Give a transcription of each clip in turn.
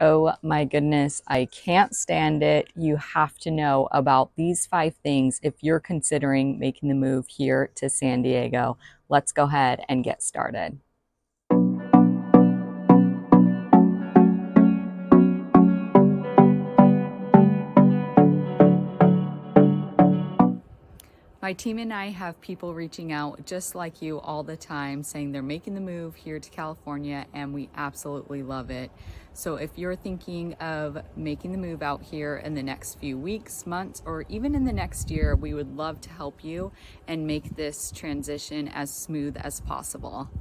Oh my goodness, I can't stand it. You have to know about these 5 things if you're considering making the move here to San Diego. Let's go ahead and get started. My team and I have people reaching out just like you all the time saying they're making the move here to California, and we absolutely love it. So if you're thinking of making the move out here in the next few weeks, months, or even in the next year, we would love to help you and make this transition as smooth as possible.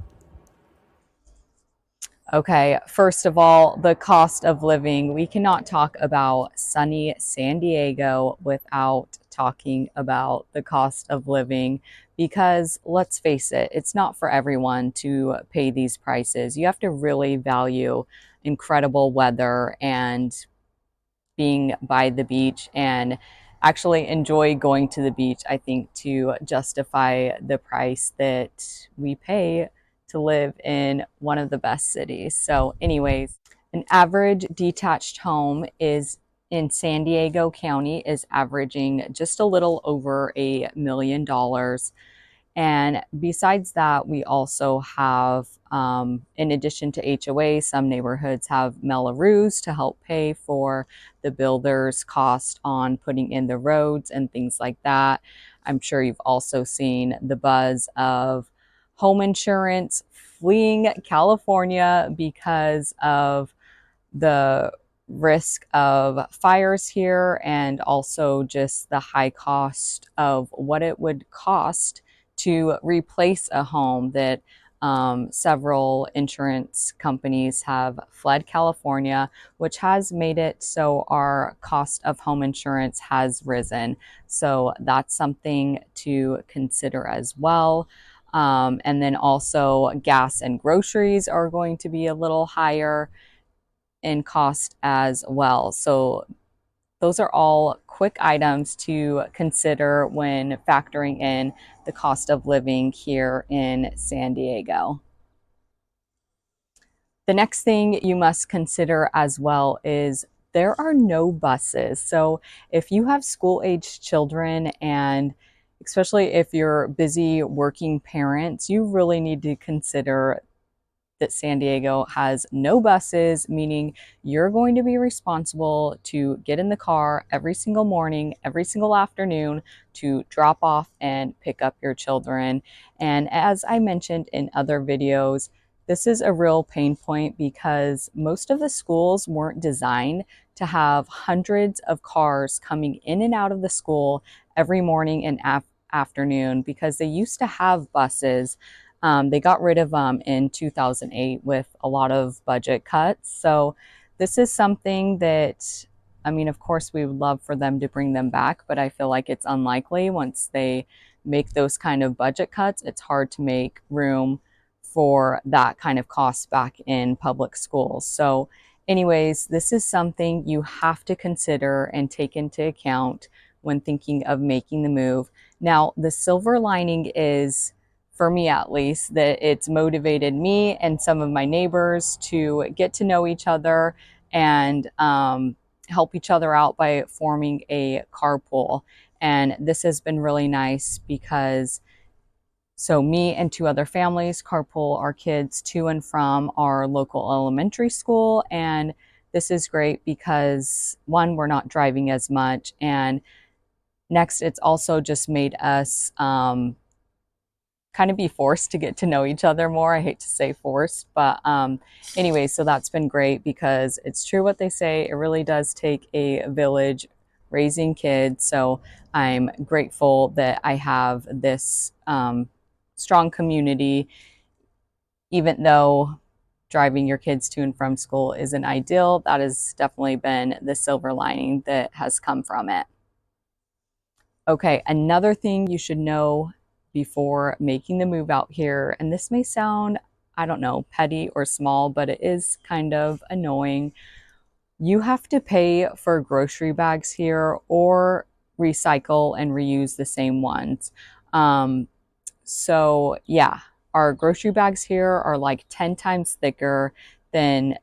Okay, first of all, the cost of living. We cannot talk about sunny San Diego without talking about the cost of living because let's face it, it's not for everyone to pay these prices. You have to really value incredible weather and being by the beach and actually enjoy going to the beach, I think, to justify the price that we pay to live in one of the best cities. So, anyways, an average detached home is in San Diego County is averaging just a little over $1 million. And besides that, we also have, in addition to HOA, some neighborhoods have Melloroos to help pay for the builder's cost on putting in the roads and things like that. I'm sure you've also seen the buzz of home insurance fleeing California because of the risk of fires here and also just the high cost of what it would cost to replace a home that several insurance companies have fled California, which has made it so our cost of home insurance has risen. So that's something to consider as well. And then also gas and groceries are going to be a little higher in cost as well. So those are all quick items to consider when factoring in the cost of living here in San Diego. The next thing you must consider as well is there are no buses. So if you have school aged children and especially if you're busy working parents, you really need to consider that San Diego has no buses, meaning you're going to be responsible to get in the car every single morning, every single afternoon to drop off and pick up your children. And as I mentioned in other videos, this is a real pain point because most of the schools weren't designed to have hundreds of cars coming in and out of the school every morning and afternoon because they used to have buses. They got rid of them in 2008 with a lot of budget cuts. So this is something that, I mean, of course, we would love for them to bring them back, but I feel like it's unlikely once they make those kind of budget cuts. It's hard to make room for that kind of cost back in public schools. So, anyways, this is something you have to consider and take into account when thinking of making the move. Now, the silver lining is, for me at least, that it's motivated me and some of my neighbors to get to know each other and help each other out by forming a carpool. And this has been really nice because so me and 2 other families carpool our kids to and from our local elementary school. And this is great because one, we're not driving as much. And next, it's also just made us kind of be forced to get to know each other more. I hate to say forced, but anyway, so that's been great because it's true what they say. It really does take a village raising kids. So I'm grateful that I have this strong community, even though driving your kids to and from school isn't ideal. That has definitely been the silver lining that has come from it. Okay, another thing you should know before making the move out here, and this may sound, I don't know, petty or small, but it is kind of annoying. You have to pay for grocery bags here or recycle and reuse the same ones. Um, so, yeah, our grocery bags here are like 10 times thicker than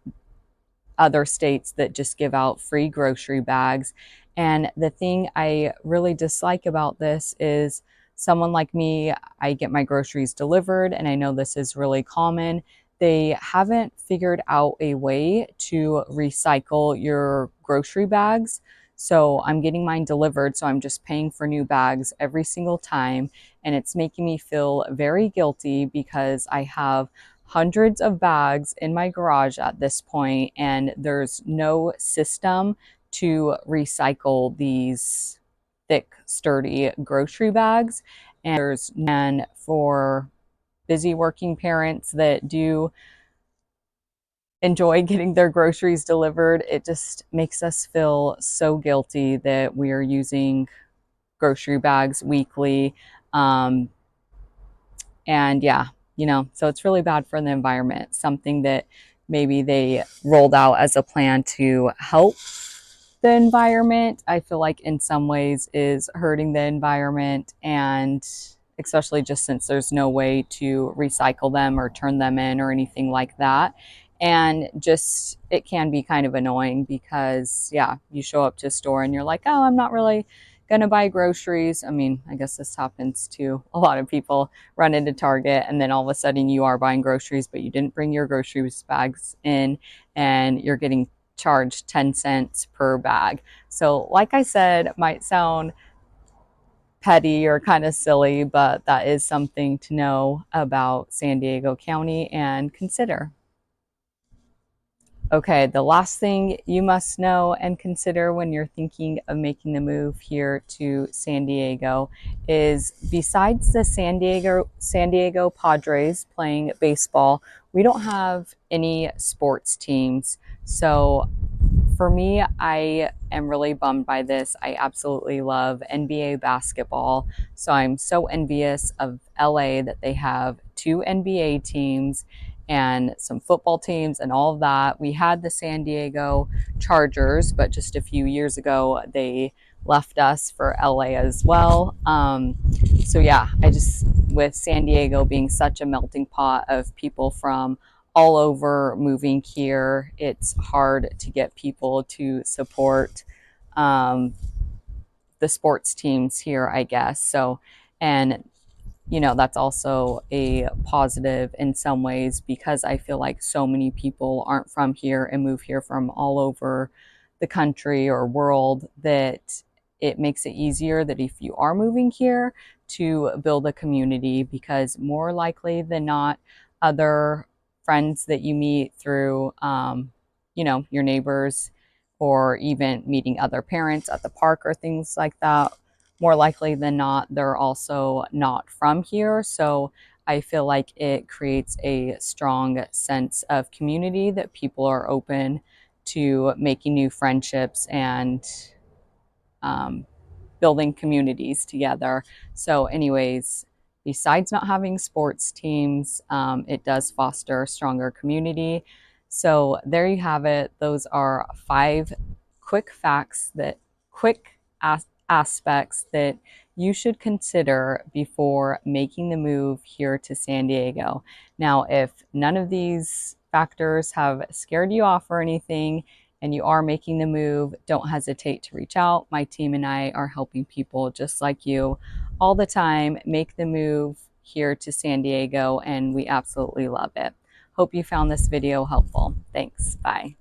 other states that just give out free grocery bags. And the thing I really dislike about this is someone like me, I get my groceries delivered, and I know this is really common. They haven't figured out a way to recycle your grocery bags. So I'm getting mine delivered, so I'm just paying for new bags every single time. And it's making me feel very guilty because I have hundreds of bags in my garage at this point, and there's no system to recycle these thick, sturdy grocery bags. And there's none for busy working parents that do enjoy getting their groceries delivered. It just makes us feel so guilty that we are using grocery bags weekly. Um, And yeah, so it's really bad for the environment. Something that maybe they rolled out as a plan to help the environment, I feel like in some ways is hurting the environment. And especially just since there's no way to recycle them or turn them in or anything like that. And just it can be kind of annoying because, yeah, you show up to a store and you're like, oh, I'm not really gonna buy groceries. I mean, I guess this happens to a lot of people. Run into Target and then all of a sudden you are buying groceries, but you didn't bring your groceries bags in, and you're getting charged 10 cents per bag. So like I said, might sound petty or kind of silly, but that is something to know about San Diego County and consider. Okay, the last thing you must know and consider when you're thinking of making the move here to San Diego is, besides the San Diego Padres playing baseball, we don't have any sports teams. So for me, I am really bummed by this. I absolutely love NBA basketball. So I'm so envious of LA that they have two NBA teams and some football teams and all of that. We had the San Diego Chargers, but just a few years ago, they left us for LA as well. So yeah, with San Diego being such a melting pot of people from all over moving here, it's hard to get people to support um, the sports teams here, I guess. So, and that's also a positive in some ways because I feel like so many people aren't from here and move here from all over the country or world, that it makes it easier that if you are moving here to build a community, because more likely than not, other friends that you meet through, your neighbors, or even meeting other parents at the park or things like that, more likely than not, they're also not from here. So I feel like it creates a strong sense of community, that people are open to making new friendships and um, building communities together. So, anyways, besides not having sports teams, it does foster a stronger community. So, there you have it. Those are 5 quick aspects that you should consider before making the move here to San Diego. Now, if none of these factors have scared you off or anything, and you are making the move, don't hesitate to reach out. My team and I are helping people just like you all the time make the move here to San Diego, and we absolutely love it. Hope you found this video helpful. Thanks. Bye.